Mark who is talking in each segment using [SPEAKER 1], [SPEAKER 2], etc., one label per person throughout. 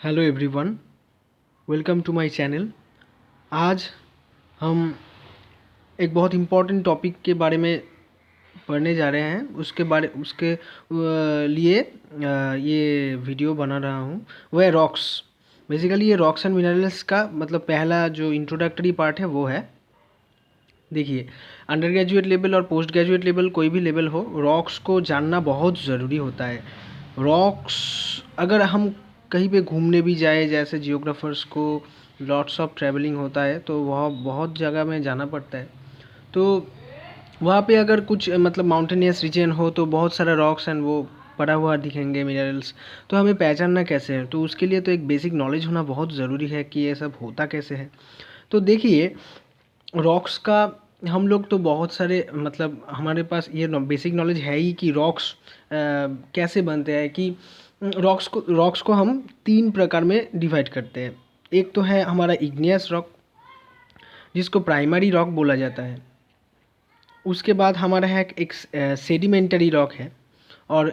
[SPEAKER 1] Hello everyone, welcome to my channel. आज हम एक बहुत इम्पोर्टेंट टॉपिक के बारे में पढ़ने जा रहे हैं। उसके लिए ये वीडियो बना रहा हूँ। वो है रॉक्स। बेसिकली ये रॉक्स एंड मिनरल्स का मतलब पहला जो इंट्रोडक्टरी पार्ट है वो है। देखिए, अंडर ग्रेजुएट लेवल और पोस्ट ग्रेजुएट लेवल कोई भी लेवल हो, रॉक्स को जानना बहुत ज़रूरी होता है। रॉक्स अगर हम कहीं पे घूमने भी जाए, जैसे जियोग्राफर्स को लॉट्स ऑफ ट्रैवलिंग होता है तो वह बहुत जगह में जाना पड़ता है। तो वहाँ पे अगर कुछ मतलब माउंटेनियस रीजन हो तो बहुत सारा रॉक्स एंड वो पड़ा हुआ दिखेंगे मिनरल्स। तो हमें पहचानना कैसे है? तो उसके लिए तो एक बेसिक नॉलेज होना बहुत ज़रूरी है कि ये सब होता कैसे है। तो देखिए, रॉक्स का हम लोग तो बहुत सारे मतलब हमारे पास ये बेसिक नॉलेज है ही कि रॉक्स कैसे बनते हैं। कि रॉक्स को हम तीन प्रकार में डिवाइड करते हैं। एक तो है हमारा इग्नियस रॉक, जिसको प्राइमरी रॉक बोला जाता है। उसके बाद हमारा है एक सेडिमेंटरी रॉक है। और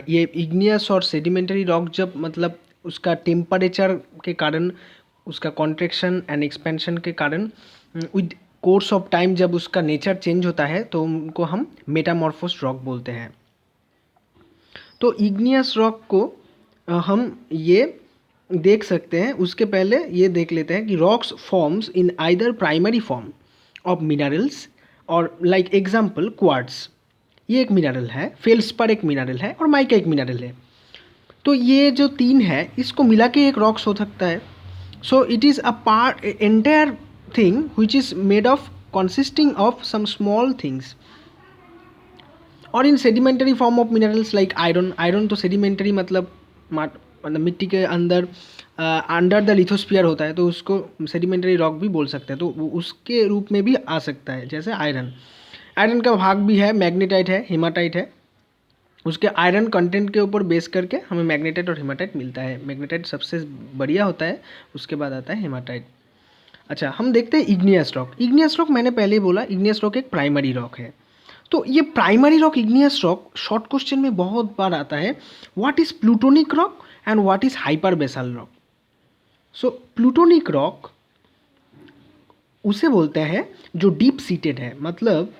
[SPEAKER 1] ये इग्नियस और सेडिमेंटरी रॉक जब मतलब उसका टेम्परेचर के कारण, उसका कॉन्ट्रैक्शन एंड एक्सपेंशन के कारण विद कोर्स ऑफ टाइम जब उसका नेचर चेंज होता है तो उनको हम मेटामॉर्फोस रॉक बोलते हैं। तो इग्नियस रॉक को हम ये देख सकते हैं। उसके पहले ये देख लेते हैं कि rocks forms in either primary form of minerals और लाइक एग्जाम्पल क्वार्ट्स। ये एक मिनरल है, फेल्सपर एक मिनरल है और माइका एक मिनरल है। तो ये जो तीन है इसको मिला के एक रॉक्स हो सकता है। So it is a part entire thing which is made of consisting of some small things और in sedimentary form of minerals like iron तो सेडिमेंटरी मतलब मतलब मिट्टी के अंदर अंडर द लिथोस्फीयर होता है, तो उसको सेडिमेंटरी रॉक भी बोल सकते हैं। तो वो उसके रूप में भी आ सकता है। जैसे आयरन का भाग भी है, मैग्नेटाइट है, हेमाटाइट है। उसके आयरन कंटेंट के ऊपर बेस करके हमें मैग्नेटाइट और हेमाटाइट मिलता है। मैग्नेटाइट सबसे बढ़िया होता है, उसके बाद आता है हेमाटाइट। अच्छा, हम देखते हैं इग्नियस रॉक। इग्नियस रॉक मैंने पहले ही बोला, इग्नियस रॉक एक प्राइमरी रॉक है। तो ये primary rock igneous rock short question में बहुत बार आता है। What is plutonic rock and what is hyper basal rock? So plutonic rock उसे बोलते हैं जो डीप सीटेड है। मतलब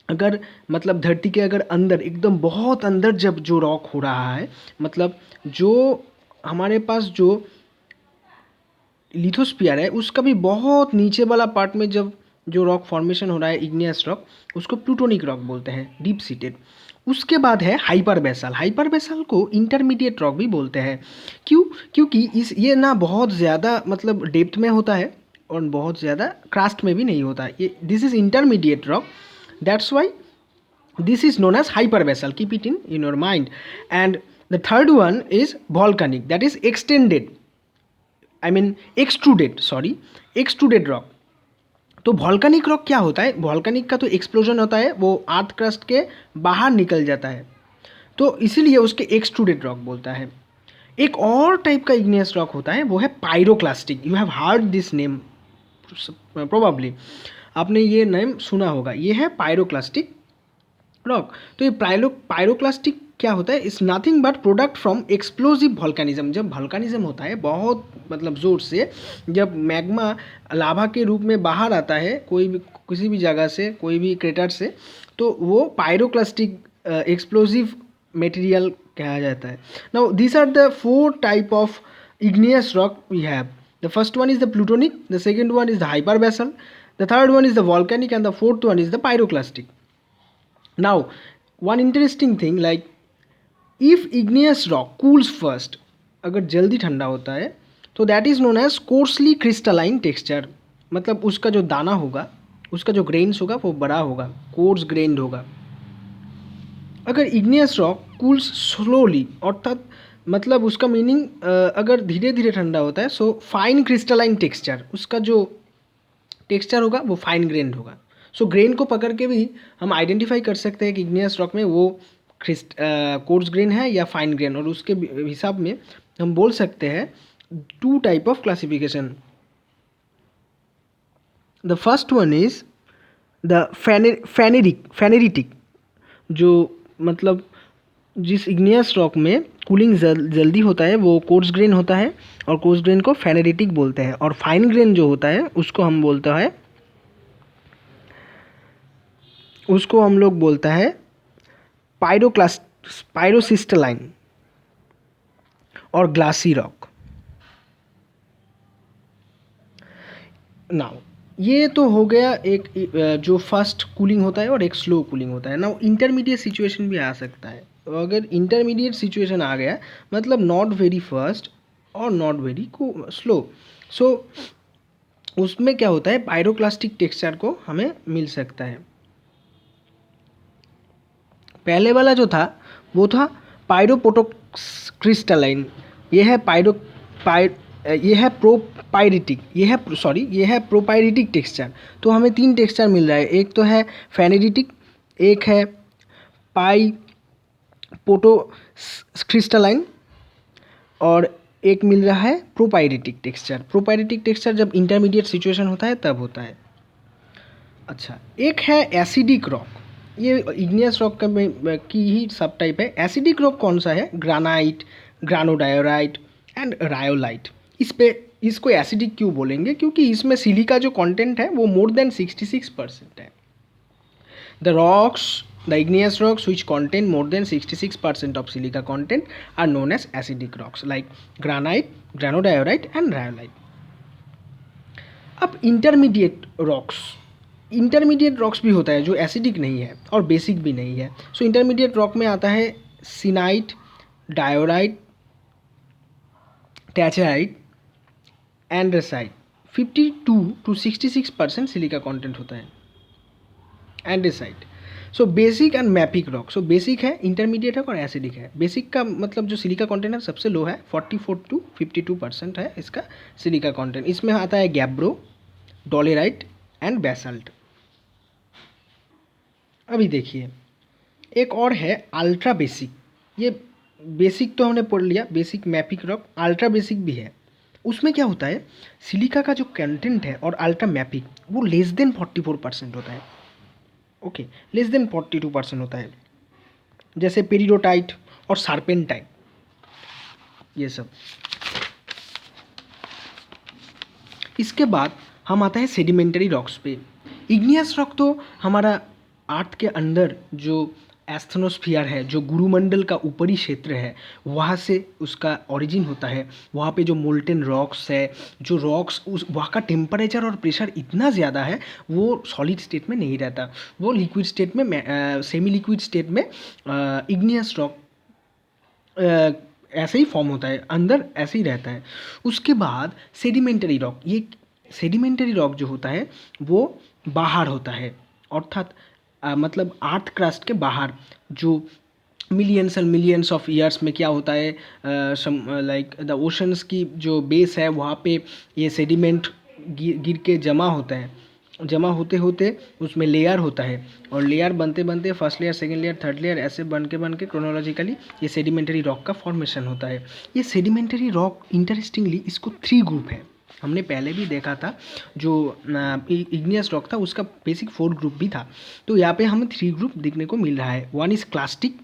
[SPEAKER 1] अगर मतलब धरती के अगर अंदर एकदम बहुत अंदर जब जो रॉक हो रहा है, मतलब जो हमारे पास जो लिथोस्फीयर है उसका भी बहुत नीचे वाला पार्ट में जब जो रॉक फॉर्मेशन हो रहा है इग्नियस रॉक, उसको प्लूटोनिक रॉक बोलते हैं, डीप सीटेड। उसके बाद है हाइपर बेसल। हाइपर बेसल को इंटरमीडिएट रॉक भी बोलते हैं। क्यों? क्योंकि इस ये ना बहुत ज़्यादा मतलब डेप्थ में होता है और बहुत ज़्यादा क्रास्ट में भी नहीं होता। ये this is intermediate rock, that's why this is known as hyperbasal. Keep it in your mind. And the third one is volcanic, that is extended, I mean extruded, sorry, extruded rock. तो volcanic rock क्या होता है? Volcanic का तो explosion होता है, वो earth crust के बाहर निकल जाता है, तो इसीलिए उसके एक्सट्रूडेड रॉक बोलता है। एक और टाइप का इग्नियस रॉक होता है, वो है pyroclastic. You have heard this name probably, आपने ये नेम सुना होगा। ये है पायरोक्लास्टिक रॉक। तो ये पायरोक्लास्टिक क्या होता है? It's nothing but product from explosive volcanism. जब वॉल्केनिज्म होता है बहुत मतलब ज़ोर से, जब मैग्मा लावा के रूप में बाहर आता है कोई भी किसी भी जगह से, कोई भी क्रेटर से, तो वो पायरोक्लास्टिक एक्सप्लोजिव मटेरियल कहा जाता है। Now this are the four type of igneous rock we have. The first one is the plutonic, the second one is the hyperbasal, the third one is the volcanic, and the fourth one is the pyroclastic. Now, one interesting thing, like if igneous rock cools first, अगर जल्दी ठंडा होता है तो that is known as coarsely crystalline texture. मतलब उसका जो दाना होगा, उसका जो ग्रेन्स होगा वो बड़ा होगा, कोर्स ग्रेन्ड होगा। अगर इग्नियस रॉक कूल्स स्लोली, अर्थात मतलब उसका मीनिंग अगर धीरे धीरे ठंडा होता है, सो फाइन क्रिस्टलाइन टेक्सचर, उसका जो टेक्सचर होगा वो फाइन ग्रेन्ड होगा। सो ग्रेन को पकड़ के भी हम आइडेंटिफाई कर सकते हैं कि इग्नियस रॉक में वो कोर्स ग्रेन है या फाइन ग्रेन, और उसके हिसाब में हम बोल सकते हैं two type of classification. The first one is the phaneritic, जो मतलब जिस इग्नियस रॉक में कूलिंग जल्दी होता है वो कोर्स ग्रेन होता है, और कोर्स ग्रेन को फेनेरिटिक बोलते हैं, और फाइन ग्रेन जो होता है उसको हम लोग बोलता है पायरोसिस्टलाइन और ग्लासी रॉक। नाउ ये तो हो गया एक जो फास्ट कूलिंग होता है और एक स्लो कूलिंग होता है। नाउ इंटरमीडिएट सिचुएशन भी आ सकता है। अगर इंटरमीडिएट सिचुएशन आ गया मतलब नॉट वेरी फास्ट और नॉट वेरी स्लो, सो उसमें क्या होता है, पायरोक्लास्टिक टेक्सचर को हमें मिल सकता है। पहले वाला जो था वो था पायरोपोटोक्रिस्टलाइन, ये है ये है प्रोपायरिटिक, ये है प्रोपायरिटिक टेक्सचर। तो हमें तीन टेक्सचर मिल रहा है, एक तो है फेनेरिटिक, एक है पाइपोटोक्रिस्टलाइन और एक मिल रहा है प्रोपायरिटिक टेक्सचर। प्रोपायरिटिक टेक्सचर जब इंटरमीडिएट सिचुएशन होता है तब होता है। अच्छा, एक है एसिडिक रॉक, ये इग्नियस रॉक की ही सब टाइप है। एसिडिक रॉक कौन सा है? Granite, granodiorite and rhyolite. इसको एसिडिक क्यों बोलेंगे? क्योंकि इसमें सिलिका जो कंटेंट है वो मोर देन 66% है। The igneous rocks which contain more than 66% of silica content are known as acidic rocks like granite, granodiorite and rhyolite. अब इंटरमीडिएट रॉक्स भी होता है जो एसिडिक नहीं है और बेसिक भी नहीं है। सो इंटरमीडिएट रॉक में आता है syenite, diorite, trachyte, andesite. 52 to 66% silica content होता है। Andesite. So basic and mafic rock. So basic है, इंटरमीडिएट है और एसिडिक है। बेसिक का मतलब जो सिलिका कंटेंट है सबसे लो है, 44 to 52% है इसका सिलिका कंटेंट। इसमें आता है गैब्रो, डोलेराइट एंड बेसाल्ट। अभी देखिए एक और है अल्ट्रा बेसिक। ये बेसिक तो हमने पढ़ लिया, बेसिक मैपिक रॉक। अल्ट्रा बेसिक भी है। उसमें क्या होता है, सिलिका का जो कंटेंट है और अल्ट्रा मैपिक वो लेस देन 44% होता है। ओके, लेस देन 42% होता है, जैसे पेरिडोटाइट और सार्पेंटाइट, ये सब। इसके बाद हम आता है सेडिमेंटरी रॉक्स पे। इग्नियस रॉक तो हमारा अर्थ के अंदर जो एस्थनोस्फियर है, जो गुरुमंडल का ऊपरी क्षेत्र है, वहाँ से उसका ओरिजिन होता है। वहाँ पे जो मोल्टेन रॉक्स है, जो रॉक्स उस वहाँ का टेम्परेचर और प्रेशर इतना ज़्यादा है वो सॉलिड स्टेट में नहीं रहता, वो लिक्विड स्टेट में, सेमी लिक्विड स्टेट में इग्नियस रॉक ऐसे ही फॉर्म होता है, अंदर ऐसे ही रहता है। उसके बाद सेडिमेंटरी रॉक। ये सेडिमेंटरी रॉक जो होता है वो बाहर होता है, अर्थात मतलब अर्थ क्रस्ट के बाहर, जो millions and millions of years में क्या होता है, लाइक द ओशंस की जो बेस है वहाँ पे ये सेडिमेंट गिर के जमा होता है। जमा होते होते उसमें लेयर होता है, और लेयर बनते बनते first layer, second layer, third layer, ऐसे बन के क्रोनोलॉजिकली ये सेडिमेंटरी रॉक का फॉर्मेशन होता है। ये सेडिमेंटरी रॉक इंटरेस्टिंगली इसको 3 ग्रुप है। हमने पहले भी देखा था जो इग्नियस रॉक था उसका बेसिक 4 ग्रुप भी था, तो यहाँ पे हमें 3 ग्रुप देखने को मिल रहा है। 1 इज़ क्लास्टिक।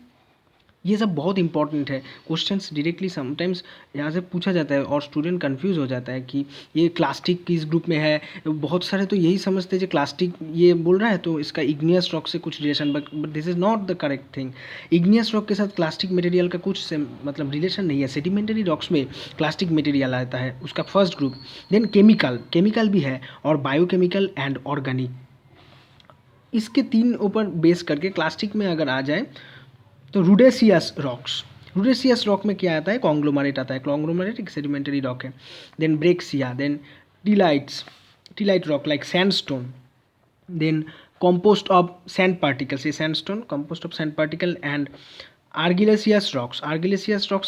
[SPEAKER 1] ये सब बहुत इंपॉर्टेंट है, क्वेश्चंस डायरेक्टली समटाइम्स यहाँ से पूछा जाता है और स्टूडेंट कंफ्यूज हो जाता है कि ये क्लास्टिक किस ग्रुप में है। बहुत सारे तो यही समझते हैं कि क्लास्टिक ये बोल रहा है तो इसका इग्नियस रॉक से कुछ relation, but this is not the correct thing. Igneous rock के साथ क्लास्टिक मटेरियल का कुछ मतलब रिलेशन नहीं है। सेडिमेंटरी रॉक्स में क्लास्टिक मटेरियल आता है, उसका फर्स्ट ग्रुप। देन केमिकल भी है, और बायोकेमिकल एंड ऑर्गेनिक। इसके 3 ऊपर बेस करके क्लास्टिक में अगर आ जाए तो रूडेसियस रॉक में क्या आता है, कॉन्ग्लोमरेट आता है। कॉन्ग्लोमरेट एक सेडिमेंटरी रॉक है। Then breccia, then tillite rock like sandstone, then composed of sand particles, ये sandstone composed of sand particle, and argillaceous rocks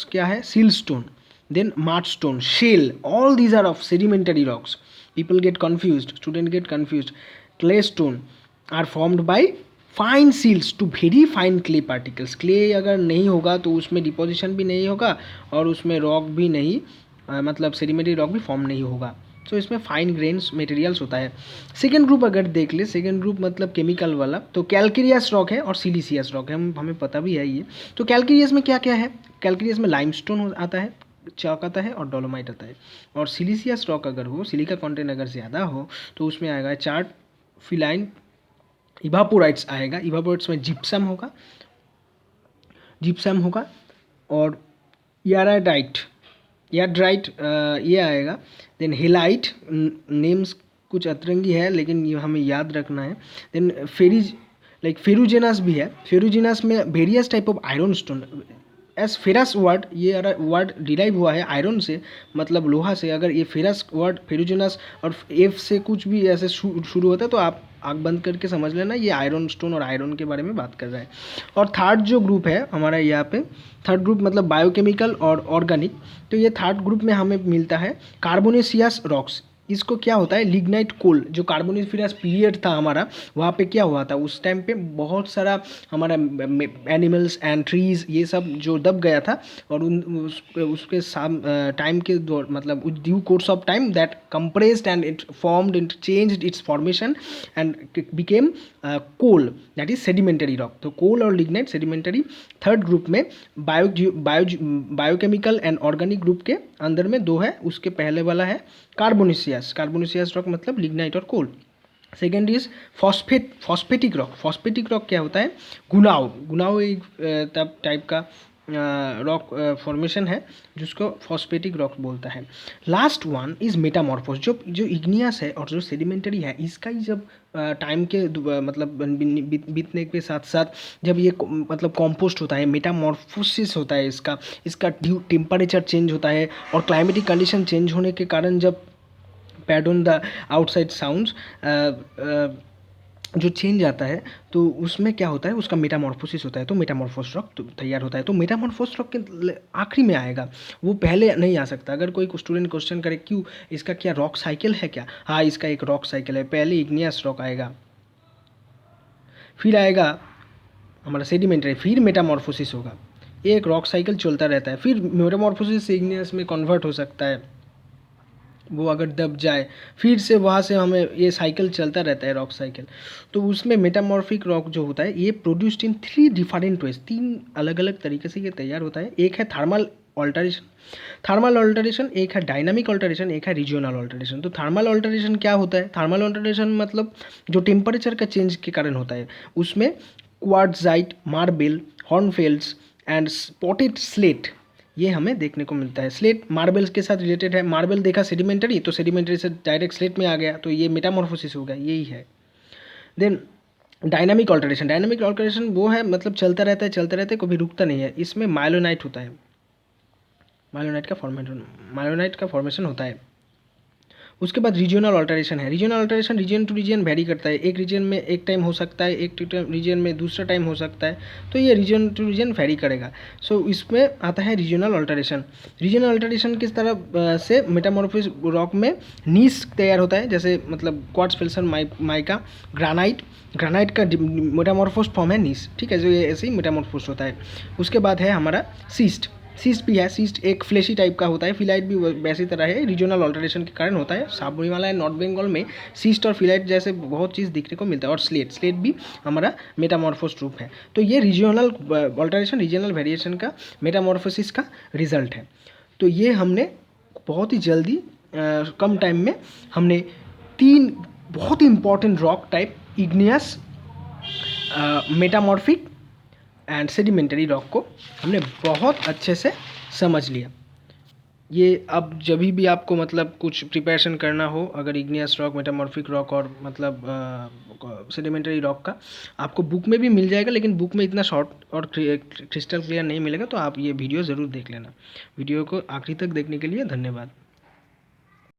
[SPEAKER 1] क्या है, siltstone, then mudstone, shale, all these are of sedimentary rocks. Student get confused. Claystone are formed by fine silts to very fine clay particles. Clay अगर नहीं होगा तो उसमें deposition भी नहीं होगा और उसमें रॉक भी नहीं, मतलब सेडिमेंटरी रॉक भी फॉर्म नहीं होगा। सो इसमें फाइन ग्रेन्स मटेरियल्स होता है। सेकेंड ग्रुप अगर देख ले, सेकेंड ग्रुप मतलब केमिकल वाला, तो कैल्केरियस रॉक है और सिलिसियस रॉक है, हमें पता भी है ये। तो कैल्केरियस में क्या क्या है, कैल्केरियस में लाइमस्टोन आता है, चॉक आता है और डोलोमाइट आता है। और सिलिसियस रॉक अगर हो, सिलिका कंटेंट अगर ज़्यादा हो तो उसमें आएगा चार्ट फिलाइन इवापोराइट्स आएगा, इवापोराइट्स में जिप्सम होगा और याराडाइट याड्राइट ये आएगा। देन हेलाइट, नेम्स कुछ अतरंगी है लेकिन ये हमें याद रखना है। देन फेरुजेनस भी है, फेरुजेनस में various type of iron stone. S ferrous word, ये वर्ड डिराइव हुआ है आयरन से, मतलब लोहा से। अगर ये फेरस वर्ड फेरुजेनस और एफ से कुछ भी ऐसे शुरू होता है तो आप आँख बंद करके समझ लेना ये आयरन स्टोन और आयरन के बारे में बात कर रहा है। और थर्ड जो ग्रुप है हमारा यहाँ पे, थर्ड ग्रुप मतलब बायोकेमिकल और ऑर्गेनिक। तो ये थर्ड ग्रुप में हमें मिलता है कार्बोनेशियस रॉक्स। इसको क्या होता है, लिग्नाइट कोल, जो कार्बोनिफेरस पीरियड था हमारा, वहाँ पे क्या हुआ था उस टाइम पे, बहुत सारा हमारा एनिमल्स एंड ट्रीज ये सब जो दब गया था, और उसके टाइम के दौर मतलब due course of time that compressed and it formed and changed its formation and became coal, that is sedimentary rock. तो कोल और लिग्नाइट सेडिमेंटरी। थर्ड ग्रुप में बायोकेमिकल एंड ऑर्गेनिक ग्रुप के अंदर में दो है, उसके पहले वाला है कार्बोनेशियस रॉक मतलब लिग्नाइट और कोल। सेकेंड इज फॉस्फेटिक रॉक क्या होता है, गुनाव एक टाइप का रॉक फॉर्मेशन है जिसको फॉस्फेटिक रॉक बोलता है। लास्ट वन इज मेटामॉर्फोस, जो इग्नियस है और जो सेडिमेंटरी है, इसका ही जब टाइम के मतलब बीतने के साथ साथ जब ये मतलब कॉम्पोस्ट होता है, मेटामॉर्फोसिस होता है इसका टेम्परेचर चेंज होता है और क्लाइमेटिक कंडीशन चेंज होने के कारण जब पैडन द आउटसाइड साउंड्स जो चेंज आता है तो उसमें क्या होता है, उसका मेटामॉर्फोसिस होता है, तो मेटामॉर्फोस रॉक तैयार होता है। तो मेटामॉर्फोस रॉक के आखिरी में आएगा, वो पहले नहीं आ सकता। अगर कोई स्टूडेंट क्वेश्चन करे क्यों, इसका क्या रॉक साइकिल है क्या, हाँ इसका एक रॉक साइकिल है। पहले इग्नियस रॉक आएगा, फिर आएगा हमारा सेडिमेंटरी, फिर मेटामॉर्फोसिस होगा, एक रॉक साइकिल चलता रहता है। फिर मेटामॉर्फोसिस से इग्नियस में कन्वर्ट हो सकता है, वो अगर दब जाए फिर से वहाँ से हमें ये साइकिल चलता रहता है, रॉक साइकिल। तो उसमें मेटामॉर्फिक रॉक जो होता है ये प्रोड्यूस्ड इन 3 डिफरेंट वेज, 3 अलग अलग तरीके से ये तैयार होता है। एक है थर्मल ऑल्टरेशन, एक है डायनामिक ऑल्टरेशन, एक है रीजनल ऑल्टरेशन। तो थर्मल ऑल्टरेशन क्या होता है, थर्मल ऑल्टरेशन मतलब जो टेम्परेचर का चेंज के कारण होता है, उसमें quartzite, marble, hornfels and spotted slate ये हमें देखने को मिलता है। स्लेट मार्बल्स के साथ रिलेटेड है, मार्बल देखा सेडिमेंटरी, तो सेडिमेंटरी से डायरेक्ट स्लेट में आ गया, तो ये मेटामॉर्फोसिस हो गया, यही है। देन डायनामिक ऑल्टरेशन वो है मतलब चलता रहता है, कभी रुकता नहीं है। इसमें माइलोनाइट होता है, माइलोनाइट का फॉर्मेशन होता है। उसके बाद रीजनल ऑल्टरेशन है, रीजन टू रीजन वेरी करता है, एक रीजन में एक टाइम हो सकता है, एक रीजन में दूसरा टाइम हो सकता है, तो ये रीजन टू रीजन वेरी करेगा। सो इसमें आता है रीजनल ऑल्टरेशन किस तरह से मेटामॉर्फोसिस रॉक में नीस तैयार होता है, जैसे मतलब क्वार्ट्ज, फेल्डस्पार, माइका, ग्रानाइट का मेटामॉर्फोस फॉर्म है नीस, ठीक है, जो ये ऐसे ही मेटामॉर्फोस होता है। उसके बाद है हमारा सीस्ट भी है, सीस्ट एक फ्लेशी टाइप का होता है, फिलाइट भी वैसी तरह है, रीजनल ऑल्टरेशन के कारण होता है। साबरीमाला एंड नॉर्थ बंगाल में सीस्ट और फिलाइट जैसे बहुत चीज़ दिखने को मिलता है। और स्लेट भी हमारा मेटामॉर्फोस रूप है। तो ये रीजनल ऑल्टरेशन, रीजनल वेरिएशन का मेटामॉर्फोसिस का रिजल्ट है। तो ये हमने बहुत ही जल्दी कम टाइम में हमने 3 बहुत ही important rock type, igneous, metamorphic and sedimentary rock को हमने बहुत अच्छे से समझ लिया। ये अब जब भी आपको मतलब कुछ प्रिपरेशन करना हो, अगर इग्नियस रॉक, मेटामॉर्फिक रॉक और मतलब सेडिमेंटरी रॉक का, आपको बुक में भी मिल जाएगा, लेकिन बुक में इतना शॉर्ट और क्रिस्टल क्लियर नहीं मिलेगा, तो आप ये वीडियो ज़रूर देख लेना। वीडियो को आखिरी तक देखने के लिए धन्यवाद।